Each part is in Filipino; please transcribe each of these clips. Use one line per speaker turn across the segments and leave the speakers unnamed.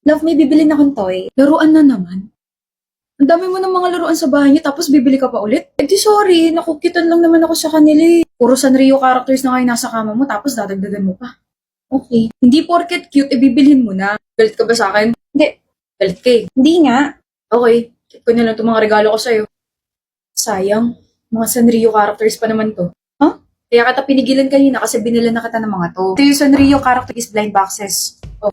Love, may bibili na akong toy. Laruan na naman. Ang dami mo ng mga laruan sa bahay niyo tapos bibili ka pa ulit? Eh di sorry, nakukitan lang naman ako sa kanila eh. Puro Sanrio characters na ngayon nasa kama mo tapos dadagdagan mo pa. Okay. Hindi porket cute, ibibilhin mo na. Galit ka ba sa akin? Hindi. Galit ka eh. Hindi nga. Okay. Keep ko na lang itong mga regalo ko sa'yo. Sayang. Mga Sanrio characters pa naman to. Huh? Kaya kita pinigilan kanina kasi binila na kita ng mga to. Ito yung Sanrio character is blind boxes. Oh.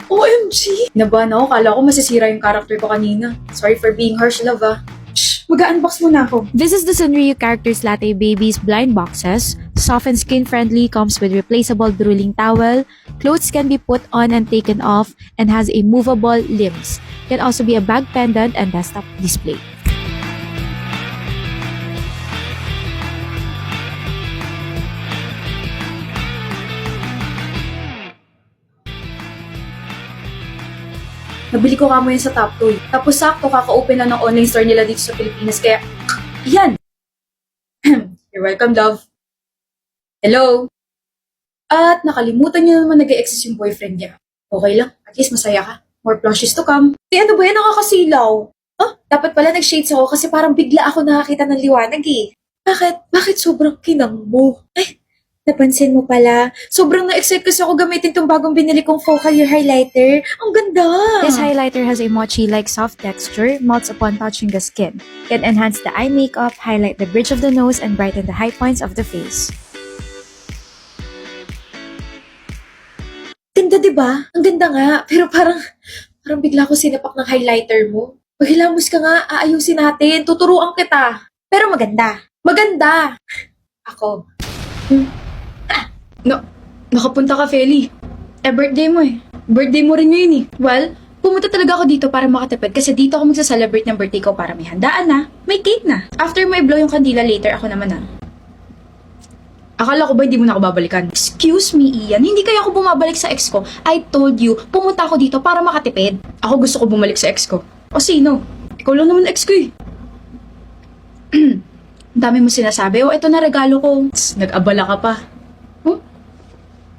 OMG! Nabahan ako, kala ko masisira yung character ko kanina. Sorry for being harsh, love ah. Shh! Mag-unbox muna ako.
This is the Sanrio Characters Latte Babies blind boxes. Soft and skin-friendly, comes with replaceable drooling towel. Clothes can be put on and taken off and has a movable limbs. Can also be a bag pendant and desktop display.
Nabili ko kamo yan sa Top Toy. Tapos sakto kaka-open na ng online store nila dito sa Pilipinas. Kaya, yan! You're welcome, love. Hello? At nakalimutan niyo naman nag-e-exist yung boyfriend niya. Okay lang, at least masaya ka. More plushes to come. Eh ano ba yan, nakakasilaw? Huh? Dapat pala nag-shades ako kasi parang bigla ako nakakita ng liwanag eh. Bakit? Bakit sobrang kinang mo? Eh, napansin mo pala. Sobrang na-excite kasi ako gamitin tong bagong binili kong focal year highlighter. Ang ganda!
This highlighter has a mochi-like soft texture, melts upon touching the skin. Can enhance the eye makeup, highlight the bridge of the nose, and brighten the high points of the face.
Ganda, di ba? Ang ganda nga. Pero parang bigla ko sinapak ng highlighter mo. Maghilamos ka nga, aayusin natin. Tuturuan kita. Pero maganda. Maganda! Ako. No, nakapunta ka, Feli. Eh, birthday mo eh. Birthday mo rin ngayon eh. Well, pumunta talaga ako dito para makatipid kasi dito ako magsa-celebrate ng birthday ko para may handaan na, may cake na. After mo i-blow yung kandila later, ako naman na. Akala ko ba hindi mo na ako babalikan? Excuse me, Ian. Hindi kaya ako bumabalik sa ex ko. I told you, pumunta ako dito para makatipid. Ako gusto ko bumalik sa ex ko. O sino? Ikaw lang naman ex ko eh. Ang dami mo sinasabi. O, eto na regalo ko. Nag-abala ka pa. Huh?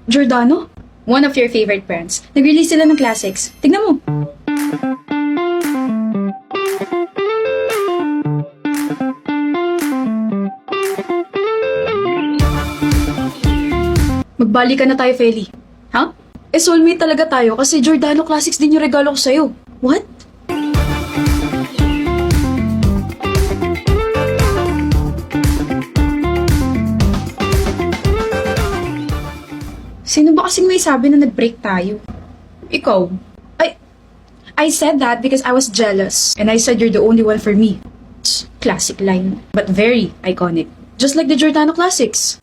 Giordano? One of your favorite brands. Nag-release sila ng classics. Tignan mo. Magbalikan na tayo, Feli. Ha? Eh, soulmate talaga tayo kasi Giordano Classics din yung regalo ko sa'yo. What? Sino ba kasing may sabi na nag-break tayo? Ikaw. I said that because I was jealous. And I said you're the only one for me. Classic line. But very iconic. Just like the Giordano Classics.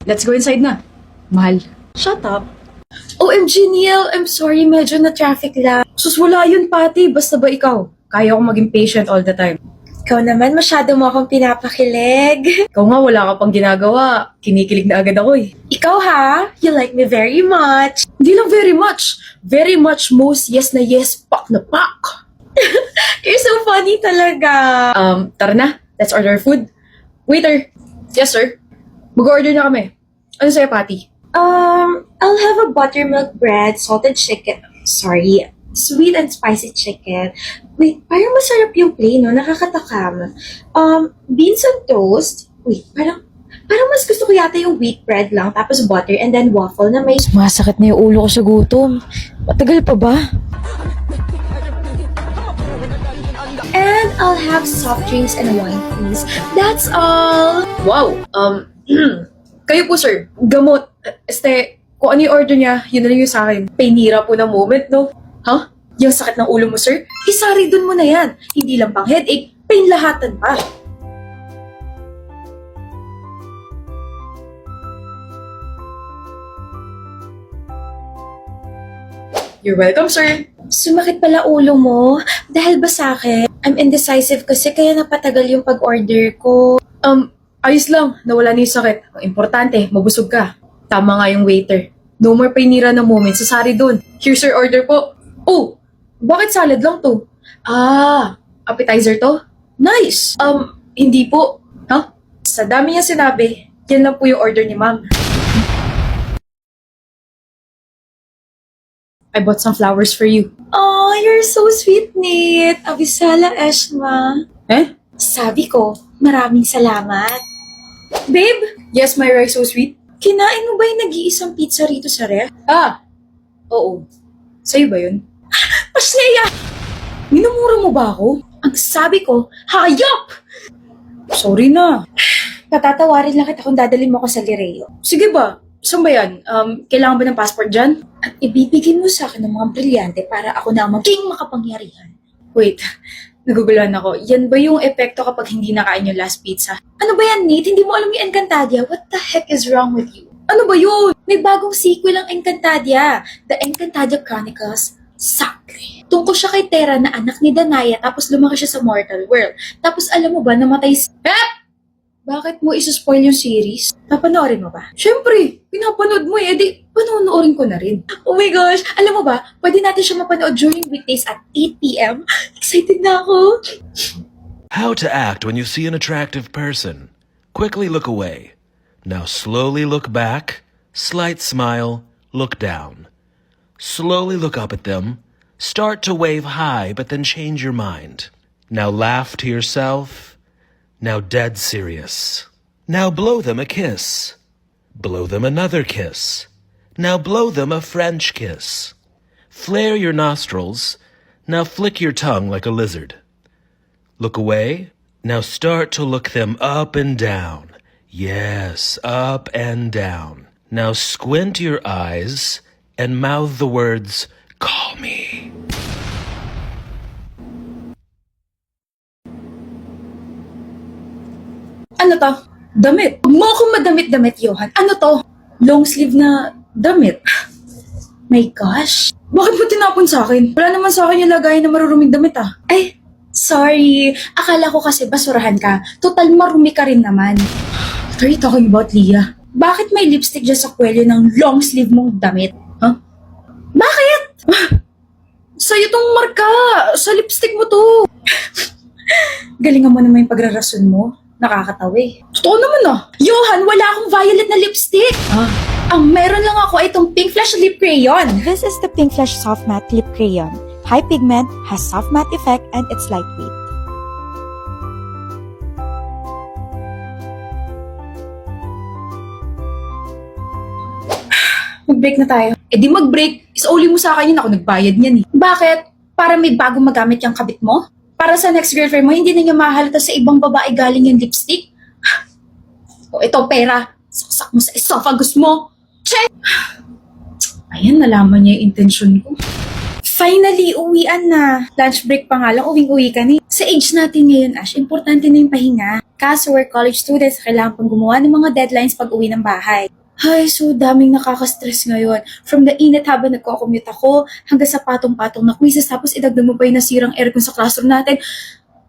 Let's go inside na. Mahal. Shut up. OMG, Neil. I'm sorry, medyo na-traffic lang. Sus, wala yun, Pati. Basta ba ikaw? Kaya akong maging patient all the time. Ikaw naman, masyado mo akong pinapakilig. Ikaw nga, wala ka pang ginagawa. Kinikilig na agad ako eh. Ikaw ha? You like me very much. Hindi lang very much. Very much most yes na yes, pak na pak. You're so funny talaga. Tara na. Let's order food. Waiter. Yes, sir. Mag-order na kami. Ano sa'yo, Pati? I'll have a buttermilk bread, salted chicken. Sorry, sweet and spicy chicken. Wait, parang masarap yung plain, no? Nakakatakam. Beans on toast. Wait, parang mas gusto ko yata yung wheat bread lang, tapos butter, and then waffle na may...
Masakit na yung ulo ko sa gutom. Matagal pa ba?
And I'll have soft drinks and wine, please. That's all. Wow. Kayo po, sir. Gamot. Kung ano yung order niya, yun na lang yung sa akin. Painira po ng moment, no? Huh? Yung sakit ng ulo mo, sir? Isari dun mo na yan. Hindi lang pang headache, pain lahatan pa. You're welcome, sir. Sumakit pala ulo mo? Dahil ba sa akin? I'm indecisive kasi kaya napatagal yung pag-order ko. Ayos lang. Nawala na yung sakit. Ang importante, mabusog ka. Tama nga yung waiter. No more painira na moment. Sasari dun. Here's your order po. Oh, bakit salad lang to? Appetizer to? Nice. Hindi po. Huh? Sa dami niya sinabi, yan lang po yung order ni ma'am. I bought some flowers for you.
Oh, you're so sweet, Nate. Abisala, Eshma.
Eh?
Sabi ko, maraming salamat. Babe,
Yes, Myra, so sweet.
kinain mo ba yung nag-iisang pizza rito sa ref?
Ah, oo. Sa'yo ba yun?
Pasneya!
Minumura mo ba ako?
Ang sabi ko, hayop!
Sorry na.
Patatawarin lang kita kung dadalhin mo ko sa Lireo.
Sige ba? Saan ba yan? Kailangan ba ng passport dyan?
At ibibigay mo sa akin ng mga brilyante para ako na ang maging makapangyarihan.
Wait, naguguluhan ako. Yan ba yung epekto kapag hindi nakain yung last pizza?
Ano ba yan, Nate? Hindi mo alam yung Encantadia? What the heck is wrong with you?
Ano ba yun?
May bagong sequel ang Encantadia. The Encantadia Chronicles Sacre. Tungkol siya kay Terra na anak ni Danaya tapos lumaki siya sa mortal world. Tapos alam mo ba, namatay si...
Bakit mo isa-spoil yung series?
Napanoorin mo ba?
Siyempre, pinapanood mo eh. Di, panonoorin ko na rin.
Oh my gosh! Alam mo ba, pwede natin siya mapanood during weekdays at 8 p.m. Excited na ako!
How to act when you see an attractive person. Quickly look away. Now slowly look back. Slight smile. Look down. Slowly look up at them. Start to wave hi, but then change your mind. Now laugh to yourself. Now dead serious. Now blow them a kiss. Blow them another kiss. Now blow them a French kiss. Flare your nostrils. Now flick your tongue like a lizard. Look away. Now start to look them up and down. Yes, up and down. Now squint your eyes and mouth the words, "Call me."
Ano to? Damit. Huwag mo akong madamit-damit, Johan. Ano to? Long sleeve na damit.
My gosh!
Bakit mo tinapon sa akin? Wala naman sa akin yung lagayan na maruruming damit ah.
Ay, sorry. Akala ko kasi basurahan ka. Total marumi ka rin naman.
What are you talking about, Leah?
Bakit may lipstick dyan sa kwelyo ng long sleeve mong damit?
Huh?
Bakit?
Sa'yo tong marka! Sa lipstick mo to!
Galingan mo naman yung pagrarason mo. Nakakatawa eh.
Totoo naman ah.
Johan, wala akong violet na lipstick!
Ah,
Ang meron lang ako ay itong Pink Flash Lip Crayon.
This is the Pink Flash Soft Matte Lip Crayon. High pigment, has soft matte effect, and it's lightweight.
Mag-break na tayo.
eh di mag-break. Isauli mo sa akin yun. Ako nagbayad niyan eh.
Bakit? Para may bagong magamit yung kabit mo? Para sa next girlfriend mo, hindi na niya mahalata sa ibang babae galing yung lipstick? O ito, pera. Saksak mo sa esophagus mo. Check!
Ayan, nalaman niya yung intention ko.
Finally, uwian na. Lunch break pa nga lang, uwing-uwi ka ni. Sa age natin ngayon, Ash, importante na yung pahinga. Kaso we're college students, kailangan pang gumawa ng mga deadlines pag uwi ng bahay. Ay, so daming nakaka-stress ngayon. From the init habang nagko-commute ako, hanggang sa patong-patong na quizzes, tapos idagdag mo pa yung nasirang aircon sa classroom natin.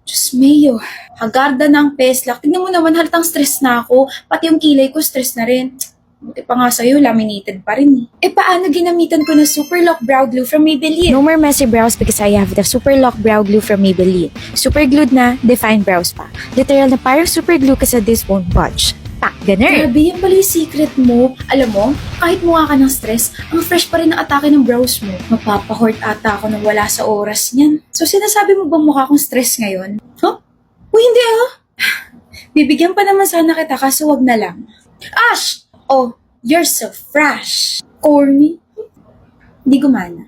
Diyos mayo, hagarda na ang peslak. Tignan mo naman, halatang stress na ako. Pati yung kilay ko, stress na rin. Buti pa nga sa'yo, laminated pa rin eh. Paano ginamitan ko na Super Lock Brow Glue from Maybelline?
No more messy brows because I have the Super Lock Brow Glue from Maybelline. Super glued na, defined brows pa. Literal na parang super glue kasi this won't budge. Pak, ganun!
Grabe, yan pala yung secret mo. Alam mo, kahit mukha ka ng stress, ang fresh pa rin ang atake ng brows mo. Mapapahort ata ako nang wala sa oras niyan. So sinasabi mo bang mukha akong stress ngayon? Huh? Uy, hindi ah. Bibigyan pa naman sana kita kaso wag na lang. Ash! Oh, you're so fresh. Corny. Hindi gumana.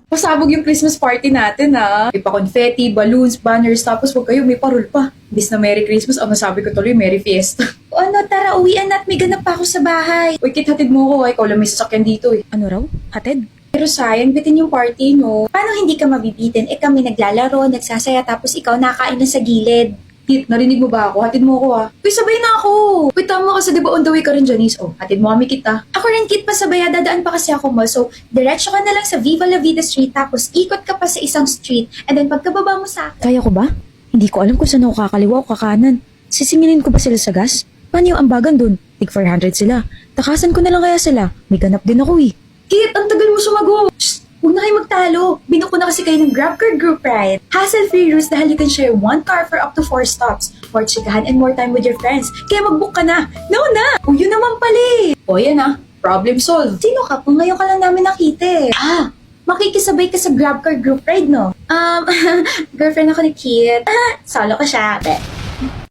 Pasabog yung Christmas party natin ah. May pa confetti, balloons, banners, tapos wag kayo, may parol pa. Imbis na Merry Christmas, ang nasabi ko tuloy, Merry Fiesta.
O ano, tara, uwian at may ganap pa ako sa bahay.
Uy, Kit, hatid mo ko. Ikaw lang may sasakyan dito eh.
Ano raw? Hatid?
Pero sayang, bitin yung party, no? Paano hindi ka mabibitin? Kami naglalaro, nagsasaya, tapos ikaw nakain lang sa gilid.
Kit, narinig mo ba ako? Hatid mo ko ah. Uy, sabay na ako. Uy, tama kasi di ba on the way ka rin, Janice? Oh, hatid mo kami, Kit ah.
Ako rin, Kit, pasabaya, dadaan pa kasi ako mall. So, diretso ka na lang sa Viva La Vida Street, tapos ikot ka pa sa isang street, and then pagkababa mo sa akin.
Kaya ko ba? Hindi ko alam kung saan ako kakaliwa o kakanan. Sisingilin ko ba sila sa gas? Paano yung ambagan dun? Tig 400 sila. Takasan ko na lang kaya sila. May ganap din ako eh.
Kit, ang tagal mo sumagot. Shh, huwag na kayo magtalo. Binuko na kasi kayo ng GrabCar Group Ride. Hassle-free routes dahil you can share one car for up to 4 stops. More chikahan and more time with your friends. Kaya mag-book ka na. No na! O, yun naman pala eh.
O, yan ah. Problem solved.
Sino ka po? Ngayon ka lang namin nakita eh. Makikisabay ka sa Grabcar group ride, no? Girlfriend ako ni Kit. Solo ko siya.